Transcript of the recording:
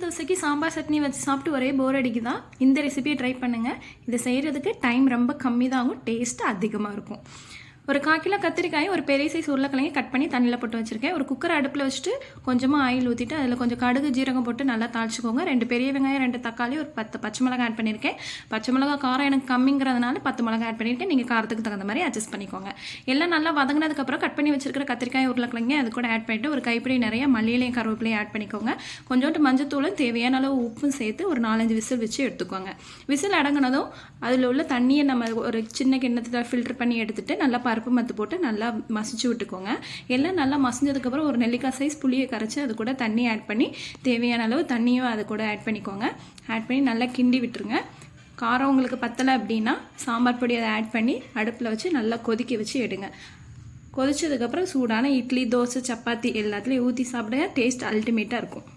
தோசைக்கு சாம்பார் சட்னி வச்சு சாப்பிட்டு ஒரே போர் அடிக்குதா? இந்த ரெசிபியை ட்ரை பண்ணுங்கள். இதை செய்கிறதுக்கு டைம் ரொம்ப கம்மி தான் ஆகும், டேஸ்ட்டு அதிகமாக இருக்கும். ஒரு 1/4 கிலோ கத்திரிக்காய், ஒரு பெரிய சைஸ் உருளைக்கிழங்கு கட் பண்ணி தண்ணியில் போட்டு வச்சுருக்கேன். ஒரு குக்கர் அடுப்பில் வச்சுட்டு கொஞ்சமாக ஆயில் ஊற்றிட்டு அதில் கொஞ்சம் கடுகு ஜீரகம் போட்டு நல்லா தாளிச்சுக்கோங்க. 2 பெரிய வெங்காயம், 2 தக்காளி, ஒரு 10 பச்சை மிளகாய் ஆட் பண்ணியிருக்கேன். பச்சை மிளகா காரம் எனக்கு கம்மிங்கிறதுனால 10 மிளகாய் ஆட் பண்ணியிருக்கேன். நீங்கள் காரத்துக்கு தகுந்த மாதிரி அட்ஜஸ்ட் பண்ணிக்கோங்க. எல்லாம் நல்லா வதங்கினதுக்கப்புறம் கட் பண்ணி வச்சிருக்கிற கத்திரிக்காய் உருளைக்கிழங்கு அது கூட ஆட் பண்ணிவிட்டு ஒரு கைப்பிடி நிறைய மல்லியிலையும் கருவேப்பிலையும் ஆட் பண்ணிக்கோங்க. கொஞ்சோண்டு மஞ்சத்தூளும் தேவையான அளவு உப்பும் சேர்த்து ஒரு 4-5 விசில் வச்சு எடுத்துக்கோங்க. விசில் அடங்கினதும் அதில் உள்ள தண்ணியை நம்ம ஒரு சின்ன கிண்ணத்தில் ஃபில்டர் பண்ணி எடுத்துகிட்டு நல்லா பருப்பு மத்து போட்டு நல்லா மசிச்சு விட்டுக்கோங்க. எல்லாம் நல்லா மசிஞ்சதுக்கப்புறம் ஒரு நெல்லிக்காய் சைஸ் புளியை கரைச்சி அது கூட தண்ணி ஆட் பண்ணி தேவையான அளவு தண்ணியும் அது கூட ஆட் பண்ணிக்கோங்க. ஆட் பண்ணி நல்லா கிண்டி விட்டுருங்க. காரம் உங்களுக்கு பத்தலை அப்படின்னா சாம்பார் பொடி அதை ஆட் பண்ணி அடுப்பில் வச்சு நல்லா கொதிக்க வச்சு எடுங்க. கொதிச்சதுக்கப்புறம் சூடான இட்லி, தோசை, சப்பாத்தி எல்லாத்துலேயும் ஊற்றி சாப்பிடுங்க. டேஸ்ட் அல்டிமேட்டாக இருக்கும்.